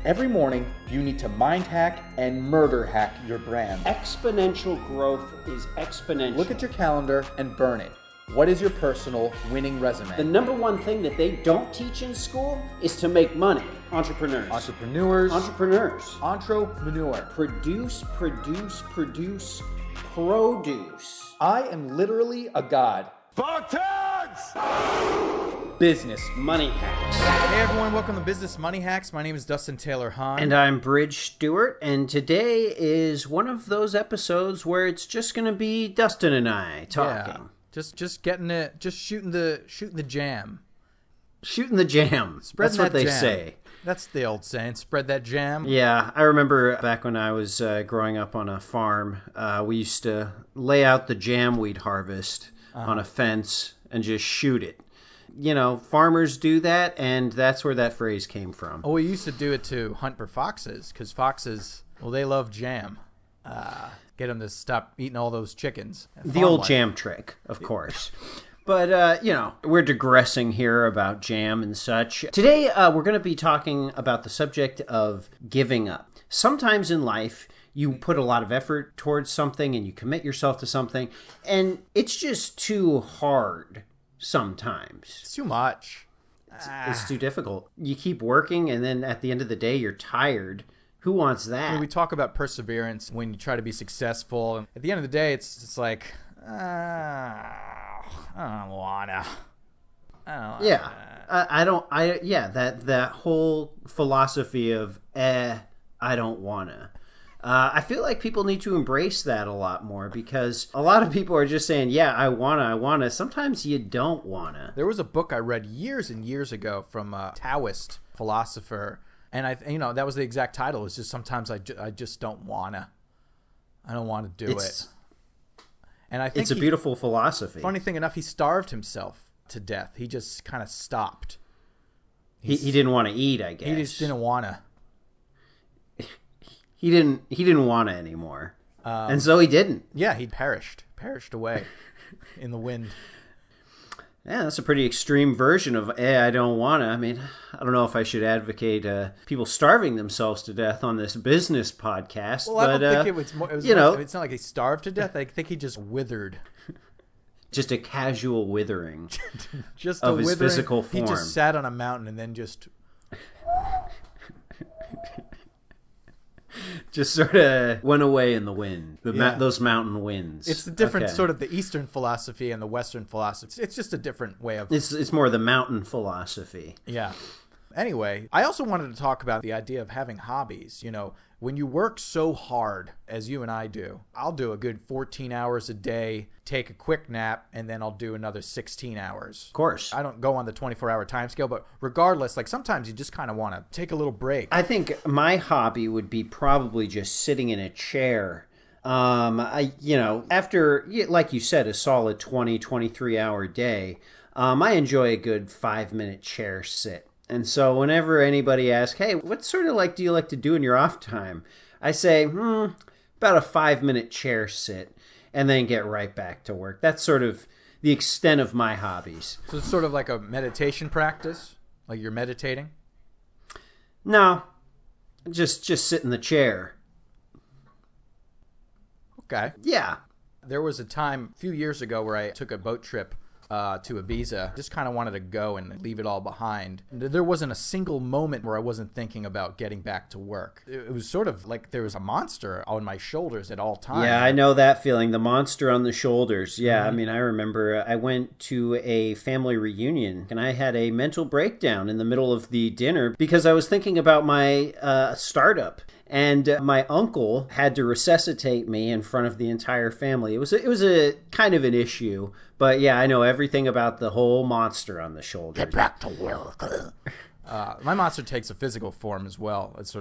Every morning, you need to mind hack and murder hack your brand. Exponential growth is exponential. Look at your calendar and burn it. What is your personal winning resume? The number one thing that they don't teach in school is to make money. Entrepreneurs. Entrepreneurs. Entrepreneur. Produce. I am literally a god. Business Money hacks. Hey everyone, welcome to Business Money Hacks. My name is Dustin Taylor Hahn. And I'm Bridge Stewart, and today is one of those episodes where it's just going to be Dustin and I talking. Yeah, just getting it, just shooting the jam. Shooting the jam. That's what they say. That's the old saying, spread that jam. Yeah, I remember back when I was growing up on a farm, we used to lay out the jam we'd harvest on a fence and just shoot it. You know, farmers do that, and that's where that phrase came from. Oh, we used to do it to hunt for foxes, because foxes, well, they love jam. Get them to stop eating all those chickens. The old jam trick, of course. But, you know, we're digressing here about jam and such. Today, we're going to be talking about the subject of giving up. Sometimes in life, you put a lot of effort towards something and you commit yourself to something, and it's just too hard sometimes. It's too much. It's too difficult. You keep working, and then at the end of the day, you're tired. Who wants that? I mean, we talk about perseverance when you try to be successful. And at the end of the day, it's like, I don't wanna. That whole philosophy of I don't wanna. I feel like people need to embrace that a lot more, because a lot of people are just saying, yeah, I wanna. Sometimes you don't wanna. There was a book I read years and years ago from a Taoist philosopher, and that was the exact title. It's just sometimes I just don't wanna. I don't want to do it. And I think it's a beautiful philosophy. Funny thing enough, he starved himself to death. He just kind of stopped. He didn't want to eat, I guess. He just didn't want to. He didn't want to anymore. And so he didn't. Yeah, he perished away in the wind. Yeah, that's a pretty extreme version of I don't want to. I mean, I don't know if I should advocate people starving themselves to death on this business podcast. Well, I don't think it was more, it's not like he starved to death. I think he just withered. Just a casual withering just of his physical form. He just sat on a mountain and then just sort of went away in the wind, those mountain winds. It's the different sort of the Eastern philosophy and the Western philosophy. It's just a different way of... It's more the mountain philosophy. Yeah. Anyway, I also wanted to talk about the idea of having hobbies. You know, when you work so hard, as you and I do, I'll do a good 14 hours a day, take a quick nap, and then I'll do another 16 hours. Of course. I don't go on the 24-hour time scale, but regardless, like sometimes you just kind of want to take a little break. I think my hobby would be probably just sitting in a chair. After, like you said, a solid 20, 23-hour day, I enjoy a good 5-minute chair sit. And so whenever anybody asks, hey, what sort of do you like to do in your off time? I say, about a 5-minute chair sit, and then get right back to work. That's sort of the extent of my hobbies. So it's sort of like a meditation practice? Like you're meditating? No, just sit in the chair. Okay. Yeah. There was a time a few years ago where I took a boat trip to Ibiza. Just kind of wanted to go and leave it all behind. There wasn't a single moment where I wasn't thinking about getting back to work. It was sort of like there was a monster on my shoulders at all times. Yeah, I know that feeling, the monster on the shoulders. Yeah, I mean, I remember I went to a family reunion and I had a mental breakdown in the middle of the dinner because I was thinking about my startup. And my uncle had to resuscitate me in front of the entire family. It was a kind of an issue, but yeah, I know everything about the whole monster on the shoulder. Get back to work. My monster takes a physical form as well. It's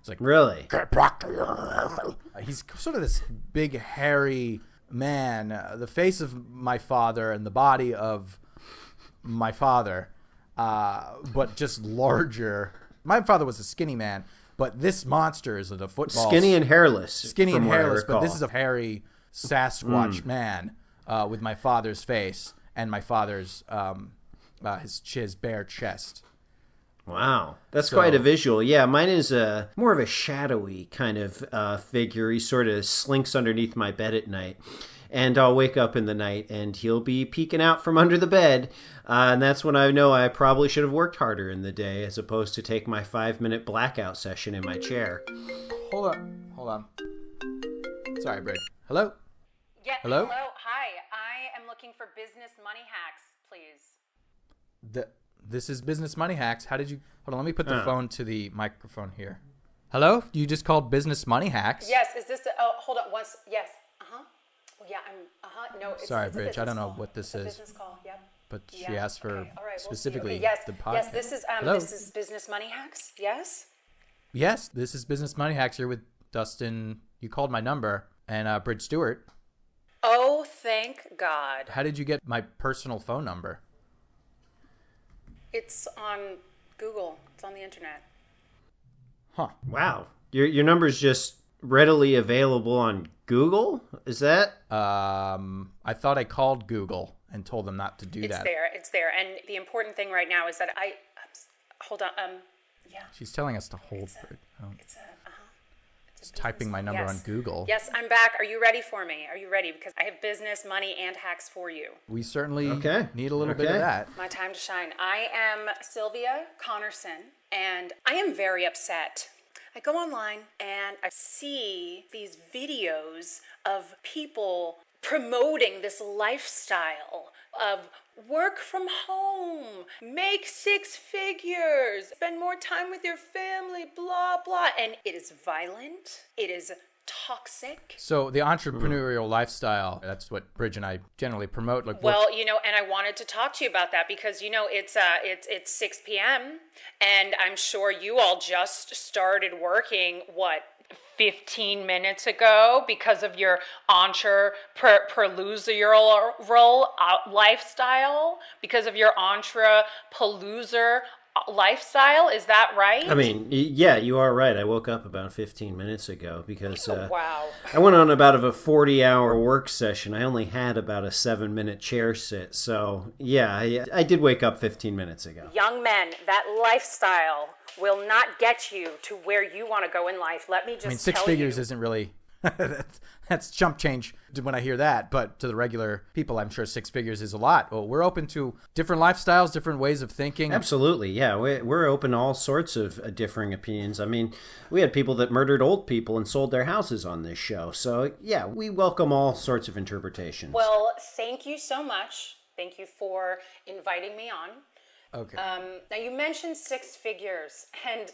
like really. Get back to work. He's sort of this big hairy man, the face of my father and the body of my father, but just larger. My father was a skinny man. But this monster is a football... Skinny and hairless. Skinny and hairless, but this is a hairy Sasquatch man with my father's face and my father's his bare chest. Wow. That's So- quite a visual. Yeah, mine is more of a shadowy kind of figure. He sort of slinks underneath my bed at night. And I'll wake up in the night and he'll be peeking out from under the bed. And that's when I know I probably should have worked harder in the day as opposed to take my 5-minute blackout session in my chair. Hold on. Sorry, Brig. Hello? Yeah. Hello? Hi. I am looking for business money hacks, please. This is Business Money Hacks. How did you... Hold on, let me put the phone to the microphone here. Hello? You just called Business Money Hacks? Yes. Is this? Hold on. Once. Yes. Yeah. I'm. No. Sorry, it's a Bridge. I don't business know call. what this It's a is. business call. Yep. But she Yeah. asked for Okay, all right, we'll see. specifically Okay, yes. the podcast. Yes. This is. Hello? This is business money hacks. Yes. Yes, this is Business Money Hacks here with Dustin. You called my number, and Bridge Stewart. Oh, thank God. How did you get my personal phone number? It's on Google. It's on the internet. Huh. Wow. Your number's just readily available on Google? Is that? I thought I called Google and told them not to do that. It's there. And the important thing right now is that hold on. Yeah. She's telling us to hold. Bridge. It's It's typing my number on Google. Yes, I'm back. Are you ready for me? Are you ready? Because I have business, money, and hacks for you. We certainly Okay. need a little bit of that. My time to shine. I am Sylvia Connerson, and I am very upset. I go online and I see these videos of people promoting this lifestyle of work from home, make 6 figures, spend more time with your family, blah, blah. And it is violent. It is toxic. So the entrepreneurial lifestyle, that's what Bridge and I generally promote. Like, Well, and I wanted to talk to you about that because, it's 6 p.m. and I'm sure you all just started working, 15 minutes ago because of your Entrepre-Loser lifestyle, because of your Entrepre-Loser lifestyle. Is that right? I mean, yeah, you are right. I woke up about 15 minutes ago because Wow. I went on about a 40-hour work session. I only had about a 7-minute chair sit. So, yeah, I did wake up 15 minutes ago. Young men, that lifestyle will not get you to where you want to go in life. Let me just I mean, 6 figures isn't really... that's chump change when I hear that. But to the regular people, I'm sure 6 figures is a lot. Well, we're open to different lifestyles, different ways of thinking. Absolutely, yeah. We're open to all sorts of differing opinions. I mean, we had people that murdered old people and sold their houses on this show. So, yeah, we welcome all sorts of interpretations. Well, thank you so much. Thank you for inviting me on. Okay. Now you mentioned 6 figures, and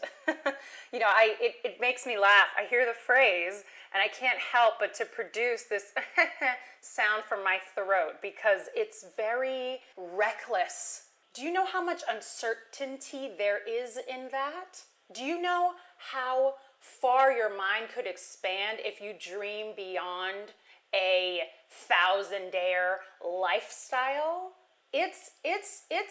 it makes me laugh. I hear the phrase, and I can't help but to produce this sound from my throat because it's very reckless. Do you know how much uncertainty there is in that? Do you know how far your mind could expand if you dream beyond a 1,000-dare lifestyle? It's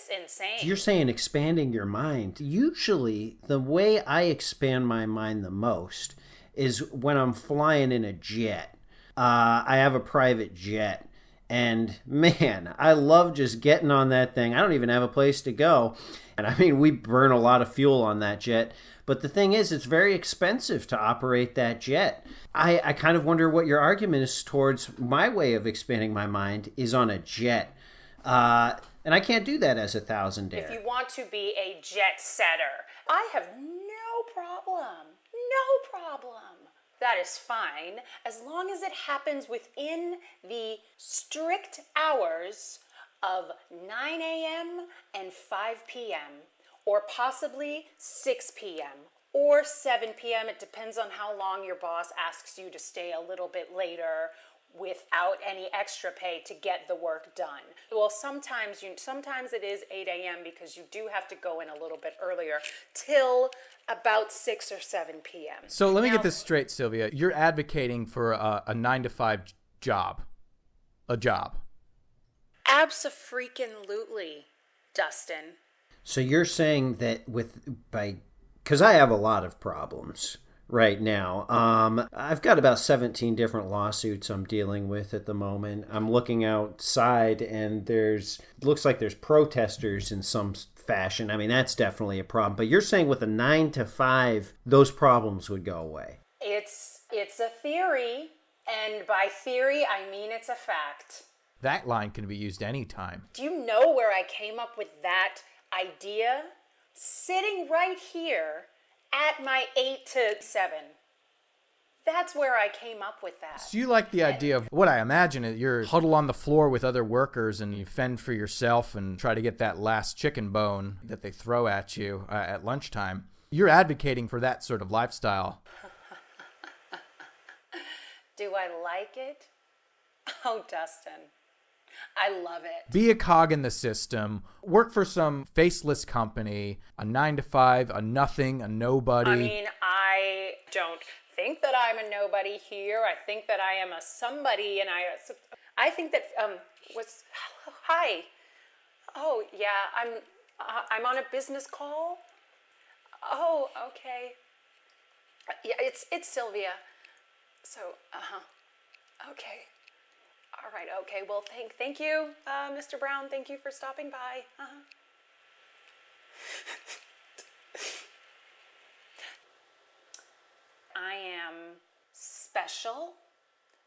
insane. You're saying expanding your mind. Usually, the way I expand my mind the most is when I'm flying in a jet. I have a private jet. And man, I love just getting on that thing. I don't even have a place to go. And I mean, we burn a lot of fuel on that jet. But the thing is, it's very expensive to operate that jet. I kind of wonder what your argument is towards my way of expanding my mind is on a jet. And I can't do that as a 1,000-dare. If you want to be a jet setter, I have no problem. No problem. That is fine, as long as it happens within the strict hours of 9 a.m. and 5 p.m., or possibly 6 p.m. or 7 p.m. It depends on how long your boss asks you to stay a little bit later without any extra pay to get the work done. Well, sometimes it is 8 a.m. because you do have to go in a little bit earlier till about 6 or 7 p.m. So let me get this straight, Sylvia. You're advocating for a 9-to-5 job. A job. Abso-freaking-lutely, Dustin. So you're saying that because I have a lot of problems right now. I've got about 17 different lawsuits I'm dealing with at the moment. I'm looking outside and looks like there's protesters in some fashion, I mean, that's definitely a problem. But you're saying with a 9 to 5, those problems would go away. It's a theory, and by theory, I mean it's a fact. That line can be used anytime. Do you know where I came up with that idea? Sitting right here at my 8 to 7. That's where I came up with that. So you like the idea of what I imagine is you're huddled on the floor with other workers and you fend for yourself and try to get that last chicken bone that they throw at you at lunchtime. You're advocating for that sort of lifestyle. Do I like it? Oh, Dustin, I love it. Be a cog in the system. Work for some faceless company, a 9 to 5, a nothing, a nobody. I mean, I don't think that I'm a nobody here. I think that I am a somebody, and I think that hi. Oh yeah, I'm on a business call. Oh, okay. Yeah, it's Sylvia. So okay. All right. Okay. Well, thank you, Mr. Brown. Thank you for stopping by. I am special,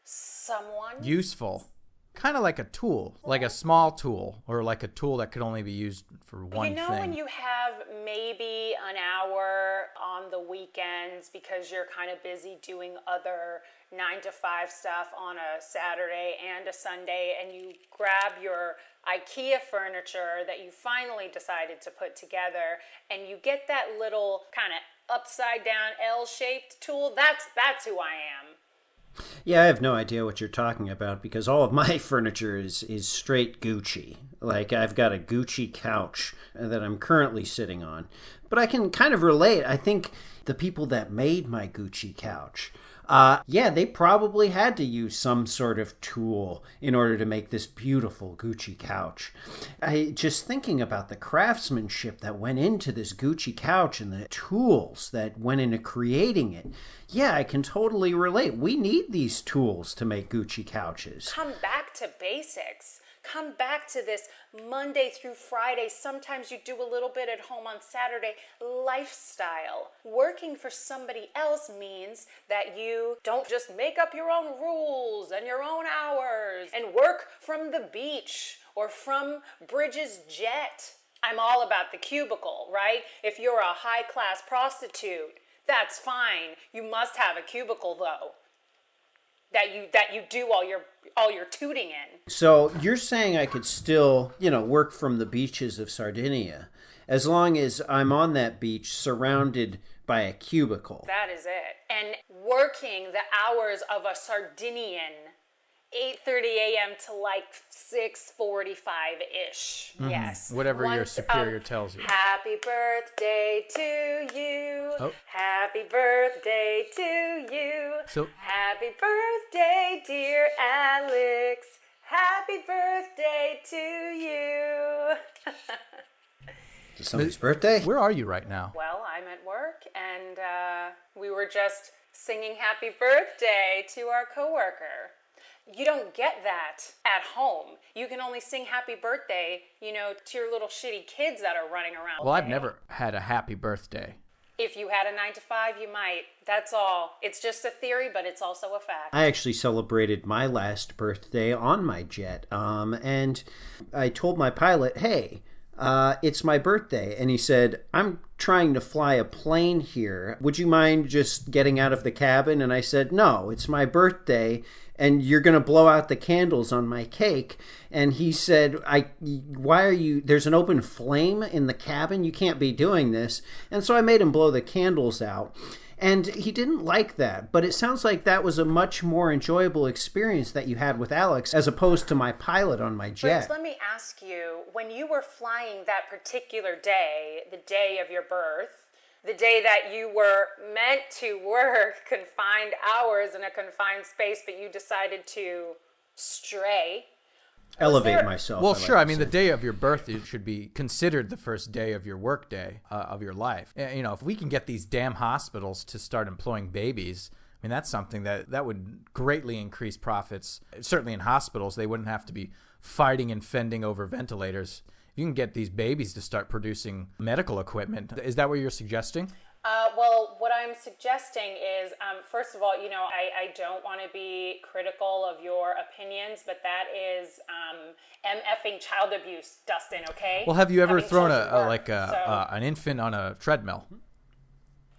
someone. Useful. Kind of like a tool, like a small tool, or like a tool that could only be used for one thing. You know when you have maybe an hour on the weekends because you're kind of busy doing other 9 to 5 stuff on a Saturday and a Sunday, and you grab your IKEA furniture that you finally decided to put together, and you get that little kind of upside down L-shaped tool. That's who I am. Yeah, I have no idea what you're talking about because all of my furniture is straight Gucci. Like, I've got a Gucci couch that I'm currently sitting on. But I can kind of relate. I think the people that made my Gucci couch, they probably had to use some sort of tool in order to make this beautiful Gucci couch. Just thinking about the craftsmanship that went into this Gucci couch and the tools that went into creating it. Yeah, I can totally relate. We need these tools to make Gucci couches. Come back to basics. Come back to this Monday through Friday, sometimes you do a little bit at home on Saturday lifestyle. Working for somebody else means that you don't just make up your own rules and your own hours and work from the beach or from Bridges Jet. I'm all about the cubicle, right? If you're a high-class prostitute, that's fine. You must have a cubicle though. That you do all your tooting in. So you're saying I could still, work from the beaches of Sardinia as long as I'm on that beach surrounded by a cubicle. That is it. And working the hours of a Sardinian, 8:30 a.m. to like 6:45-ish. Mm-hmm. Yes. Whatever your superior tells you. Happy birthday to you. Oh. Happy birthday to you. So, happy birthday, dear Alex. Happy birthday to you. Is it somebody's birthday? Where are you right now? Well, I'm at work, and we were just singing happy birthday to our coworker. You don't get that at home. You can only sing happy birthday, to your little shitty kids that are running around. Well, I've never had a happy birthday. If you had a 9 to 5, you might. That's all. It's just a theory, but it's also a fact. I actually celebrated my last birthday on my jet, and I told my pilot, hey, it's my birthday. And he said, I'm trying to fly a plane here. Would you mind just getting out of the cabin? And I said, no, it's my birthday, and you're going to blow out the candles on my cake. And he said, why are you, there's an open flame in the cabin. You can't be doing this. And so I made him blow the candles out. And he didn't like that, but it sounds like that was a much more enjoyable experience that you had with Alex as opposed to my pilot on my jet. Bruce, let me ask you, when you were flying that particular day, the day of your birth, the day that you were meant to work confined hours in a confined space, but you decided to stray. Elevate myself. Well, sure. I mean, the day of your birth should be considered the first day of your work day of your life. If we can get these damn hospitals to start employing babies, I mean, that's something that would greatly increase profits. Certainly in hospitals, they wouldn't have to be fighting and fending over ventilators You can get these babies to start producing medical equipment. Is that what you're suggesting? Well, what I'm suggesting is, first of all, I don't want to be critical of your opinions, but that is MFing child abuse, Dustin, okay? Well, have you ever Having thrown children an infant on a treadmill?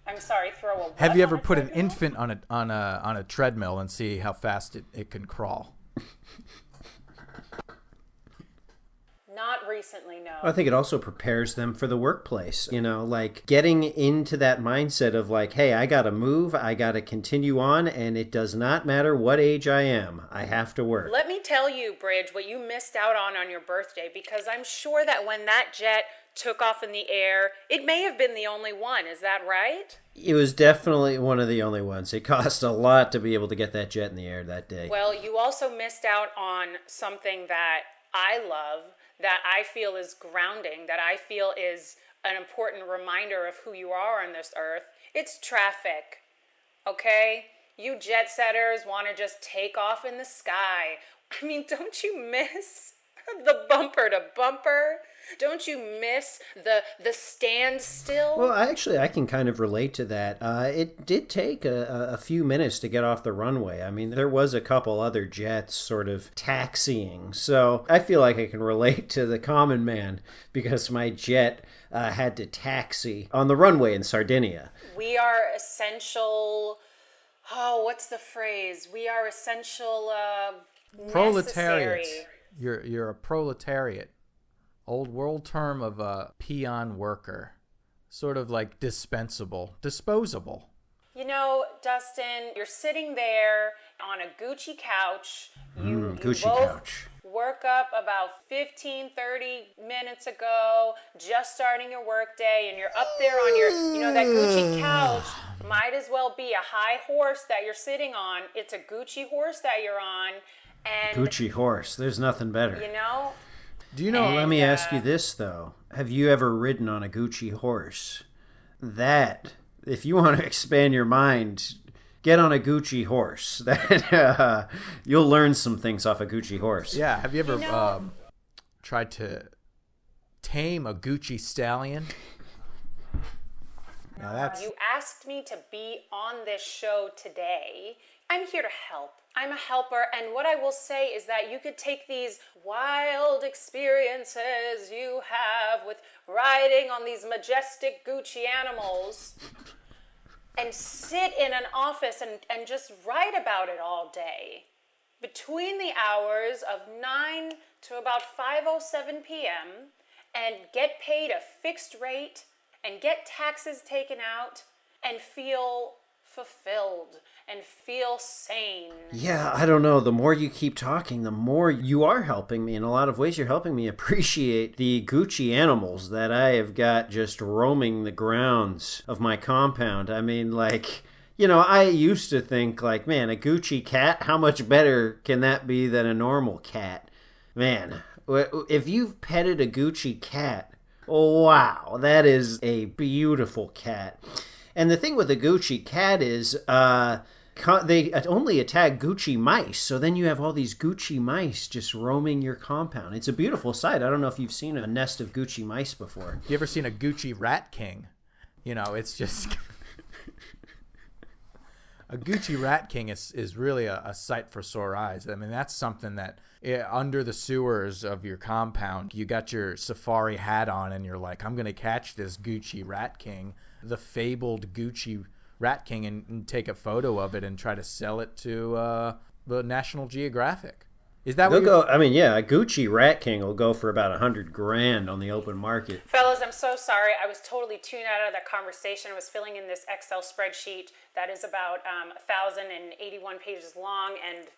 I'm sorry, throw a what Have you ever on a put an treadmill? infant on a treadmill and see how fast it can crawl? Not recently, no. I think it also prepares them for the workplace, like getting into that mindset of like, hey, I got to move, I got to continue on, and it does not matter what age I am, I have to work. Let me tell you, Bridge, what you missed out on your birthday, because I'm sure that when that jet took off in the air, it may have been the only one. Is that right? It was definitely one of the only ones. It cost a lot to be able to get that jet in the air that day. Well, you also missed out on something that I love, that I feel is grounding, that I feel is an important reminder of who you are on this earth. It's traffic, okay? You jet setters want to just take off in the sky. I mean, don't you miss the bumper to bumper? Don't you miss the standstill? Well, I can kind of relate to that. It did take a few minutes to get off the runway. I mean, there was a couple other jets sort of taxiing. So I feel like I can relate to the common man because my jet had to taxi on the runway in Sardinia. We are essential... Oh, what's the phrase? We are essential... Proletariat. necessary. You're a proletariat. Old world term of a peon worker. Sort of like dispensable, disposable. Dustin, you're sitting there on a Gucci couch. You Gucci both couch. woke up about 15, 30 minutes ago, just starting your work day, and you're up there on your, that Gucci couch might as well be a high horse that you're sitting on. It's a Gucci horse that you're on. And Gucci horse. There's nothing better. Do you know? Let me ask you this, though. Have you ever ridden on a Gucci horse? That, if you want to expand your mind, get on a Gucci horse. That you'll learn some things off a Gucci horse. Yeah. Have you ever tried to tame a Gucci stallion? Now that's... You asked me to be on this show today. I'm here to help. I'm a helper, and what I will say is that you could take these wild experiences you have with riding on these majestic Gucci animals and sit in an office and just write about it all day. Between the hours of 9 to about 5:07 p.m. and get paid a fixed rate and get taxes taken out and feel fulfilled and feel sane. Yeah, I don't know. The more you keep talking, the more you are helping me. In a lot of ways, you're helping me appreciate the Gucci animals that I have got just roaming the grounds of my compound. I mean, like, I used to think, like, man, a Gucci cat, how much better can that be than a normal cat? Man, if you've petted a Gucci cat, wow, that is a beautiful cat. And the thing with the Gucci cat is they only attack Gucci mice. So then you have all these Gucci mice just roaming your compound. It's a beautiful sight. I don't know if you've seen a nest of Gucci mice before. You ever seen a Gucci rat king? It's just... A Gucci rat king is really a sight for sore eyes. I mean, that's something that under the sewers of your compound, you got your safari hat on and you're like, I'm going to catch this Gucci rat king, the fabled Gucci rat king, and take a photo of it and try to sell it to the National Geographic. Is that what They'll go? I mean, yeah, a Gucci rat king will go for about $100,000 on the open market. Fellas, I'm so sorry. I was totally tuned out of that conversation. I was filling in this Excel spreadsheet that is about 1,081 pages long, and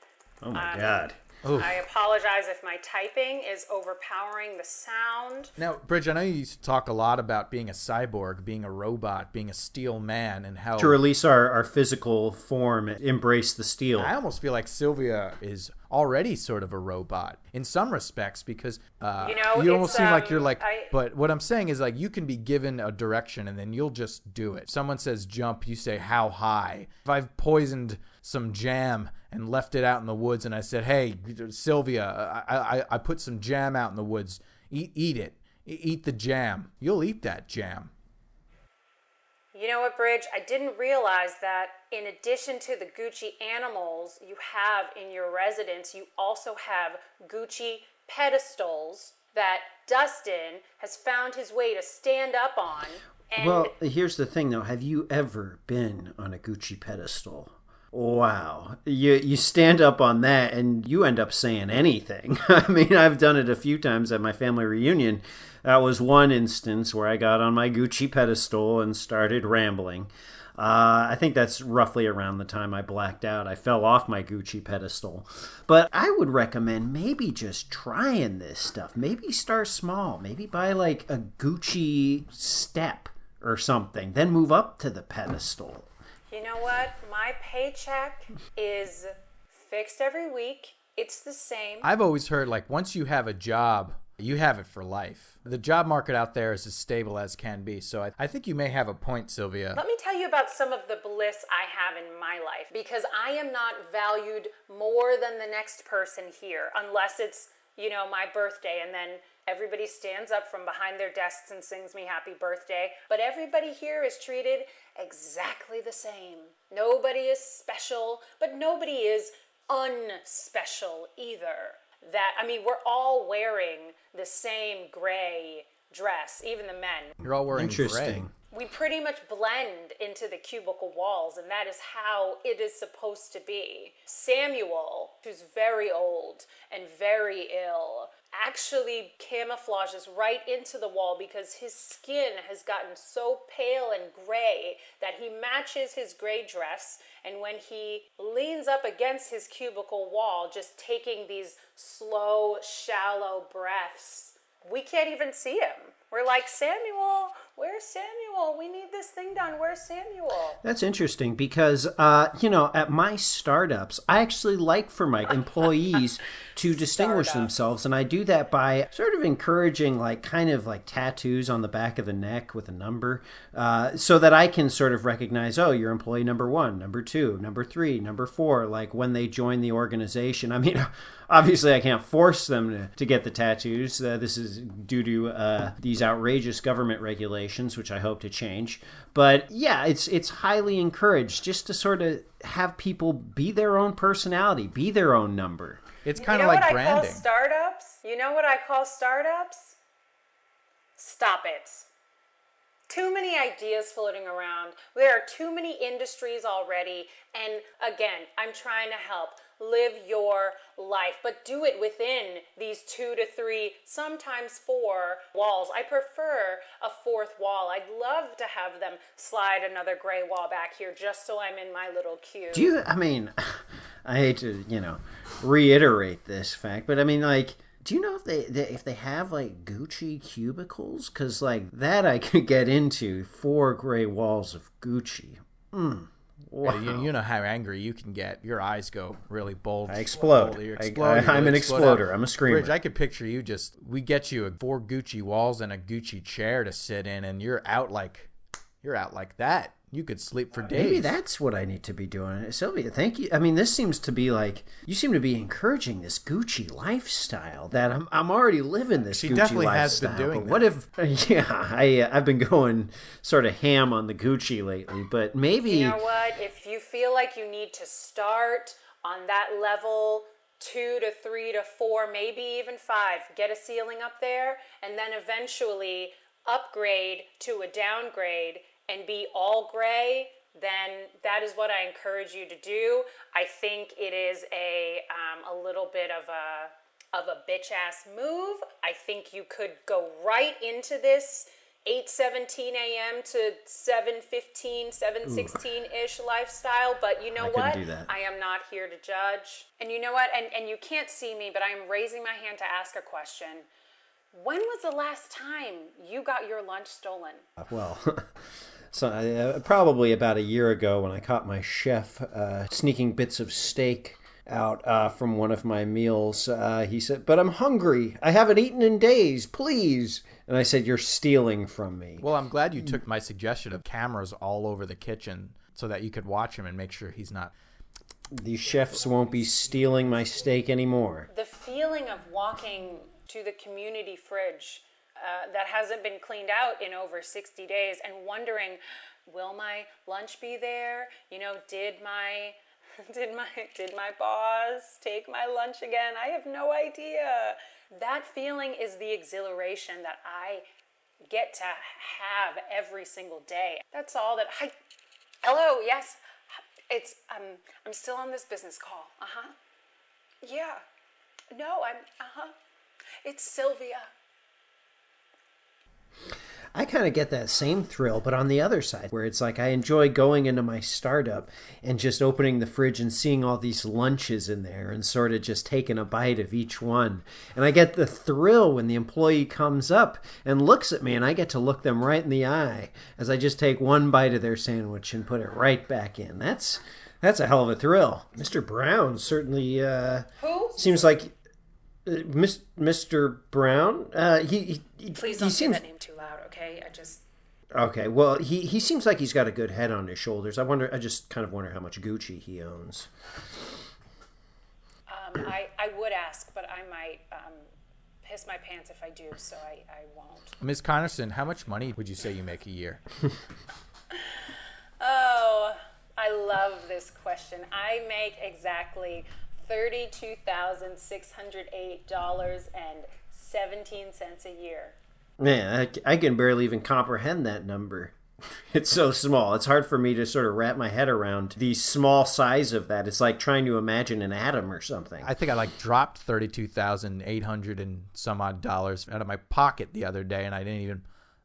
oh my God. Oof. I apologize if my typing is overpowering the sound. Now, Bridge, I know you used to talk a lot about being a cyborg, being a robot, being a steel man, and how... To release our physical form, embrace the steel. I almost feel like Sylvia is already sort of a robot in some respects because you almost seem like you're like... But what I'm saying is, like, you can be given a direction and then you'll just do it. Someone says jump, you say how high. If I've poisoned some jam and left it out in the woods and I said, hey, Sylvia, I put some jam out in the woods, eat it. Eat the jam. You'll eat that jam. You know what, Bridge? I didn't realize that in addition to the Gucci animals you have in your residence, you also have Gucci pedestals that Dustin has found his way to stand up on. And Well, here's the thing, though. Have you ever been on a Gucci pedestal? Wow. You stand up on that and you end up saying anything. I mean, I've done it a few times at my family reunion. That was one instance where I got on my Gucci pedestal and started rambling. I think that's roughly around the time I blacked out. I fell off my Gucci pedestal. But I would recommend maybe just trying this stuff. Maybe start small. Maybe buy like a Gucci step or something. Then move up to the pedestal. you know what? My paycheck is fixed every week. It's the same. I've always heard, like, once you have a job, you have it for life. The job market out there is as stable as can be. So I think you may have a point, Sylvia. Let me tell you about some of the bliss I have in my life, because I am not valued more than the next person here, unless it's, you know, my birthday, and then everybody stands up from behind their desks and sings me happy birthday. But everybody here is treated exactly the same. Nobody is special, but nobody is unspecial either. We're all wearing the same gray dress, even the men. You're all wearing Interesting. gray. We pretty much blend into the cubicle walls, and that is how it is supposed to be. Samuel, who's very old and very ill, actually camouflages right into the wall because his skin has gotten so pale and gray that he matches his gray dress, and when he leans up against his cubicle wall, just taking these slow, shallow breaths, we can't even see him. We're like, Samuel, where's Samuel? We need this thing done. Where's Samuel? That's interesting because, at my startups, I actually like for my employees to distinguish themselves. And I do that by sort of encouraging kind of tattoos on the back of the neck with a number so that I can sort of recognize, oh, you're employee number 1, number 2, number 3, number 4, like when they join the organization. I mean, obviously I can't force them to get the tattoos. This is due to these outrageous government regulations, which I hope to change. But yeah, it's highly encouraged just to sort of have people be their own personality, be their own number. It's kind of like branding. You know what I call startups? Stop it. Too many ideas floating around. There are too many industries already. And again, I'm trying to help. Live your life, but do it within these 2 to 3, sometimes 4 walls. I prefer a 4th wall. I'd love to have them slide another gray wall back here just so I'm in my little cube. I hate to, reiterate this fact, but do you know if they have Gucci cubicles? Because that I could get into 4 gray walls of Gucci. Wow. Yeah, you know how angry you can get. Your eyes go really bold. I explode. I'm an exploder. I'm a screamer. Bridge, I could picture you we get you 4 Gucci walls and a Gucci chair to sit in, and you're out like that. You could sleep for days. Maybe that's what I need to be doing. Sylvia, thank you. this seems to be you seem to be encouraging this Gucci lifestyle that I'm already living this she Gucci definitely lifestyle. has been doing but what if, I've been going sort of ham on the Gucci lately, but maybe. You know what? If you feel like you need to start on that level 2 to 3 to 4, maybe even 5, get a ceiling up there, and then eventually upgrade to a downgrade and be all gray, then that is what I encourage you to do. I think it is a little bit of a bitch-ass move. I think you could go right into this 8:17 a.m. to 7:15, 7:16-ish lifestyle, but you know what? I am not here to judge. And you know what? And you can't see me, but I am raising my hand to ask a question. When was the last time you got your lunch stolen? Well, so probably about a year ago when I caught my chef sneaking bits of steak out from one of my meals. He said, "But I'm hungry. I haven't eaten in days. Please." And I said, "You're stealing from me." Well, I'm glad you took my suggestion of cameras all over the kitchen so that you could watch him and make sure he's not. These chefs won't be stealing my steak anymore. The feeling of walking to the community fridge that hasn't been cleaned out in over 60 days and wondering, will my lunch be there? You know, did my boss take my lunch again? I have no idea. That feeling is the exhilaration that I get to have every single day. That's all that I... Hello, yes. It's, I'm still on this business call. Yeah. No, it's Sylvia. I kind of get that same thrill, but on the other side, where it's like I enjoy going into my startup and just opening the fridge and seeing all these lunches in there and sort of just taking a bite of each one. And I get the thrill when the employee comes up and looks at me, and I get to look them right in the eye as I just take one bite of their sandwich and put it right back in. That's a hell of a thrill. Mr. Brown certainly Who? seems like... Mr. Brown? Please don't say that name too loud, okay? Okay, well, he seems like he's got a good head on his shoulders. I just kind of wonder how much Gucci he owns. I would ask, but I might piss my pants if I do, so I won't. Ms. Connerson, how much money would you say you make a year? Oh, I love this question. I make exactly $32,608.17 a year. Man, I can barely even comprehend that number. It's so small. It's hard for me to sort of wrap my head around the small size of that. It's like trying to imagine an atom or something. I think I dropped $32,800 and some odd dollars out of my pocket the other day, and I didn't even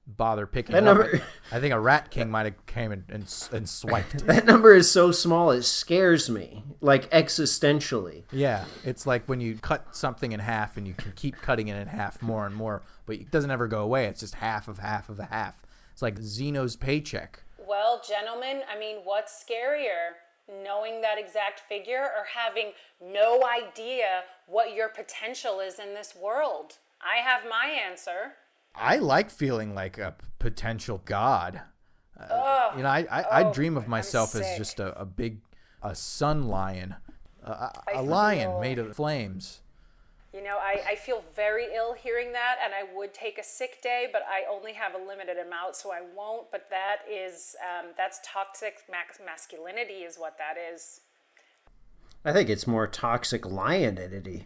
bother picking it up. I think a rat king might have came and swiped it. That number is so small it scares me, like existentially. Yeah, it's like when you cut something in half and you can keep cutting it in half more and more, but it doesn't ever go away. It's just half of half of a half. It's like Zeno's paycheck. Well, gentlemen, I mean, what's scarier? Knowing that exact figure or having no idea what your potential is in this world? I have my answer. I like feeling like a potential god. I dream of myself as just a sun lion, a lion made of flames. You know, I feel very ill hearing that, and I would take a sick day, but I only have a limited amount, so I won't. But that's toxic masculinity is what that is. I think it's more toxic lionidity.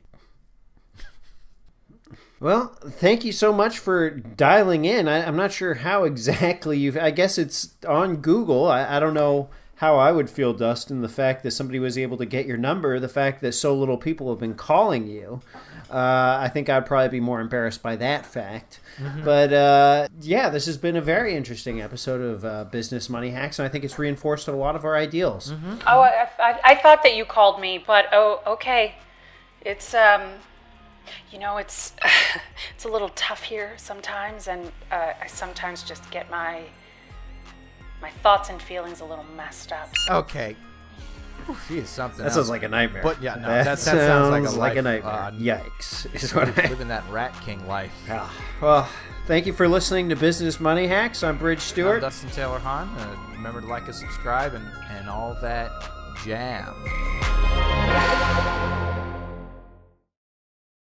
Well, thank you so much for dialing in. I'm not sure how exactly I guess it's on Google. I don't know how I would feel, Dustin, the fact that somebody was able to get your number, the fact that so little people have been calling you. I think I'd probably be more embarrassed by that fact. Mm-hmm. But yeah, this has been a very interesting episode of Business Money Hacks, and I think it's reinforced a lot of our ideals. Mm-hmm. Oh, I thought that you called me, but okay. It's you know, it's a little tough here sometimes, and I sometimes just get my thoughts and feelings a little messed up. Okay. She is something That else. sounds like a nightmare. But yeah, no, that sounds like a nightmare. Yikes. Is what living that rat king life. Well, thank you for listening to Business Money Hacks. I'm Bridge Stewart. I'm Dustin Taylor Hahn. Remember to like and subscribe and all that jam.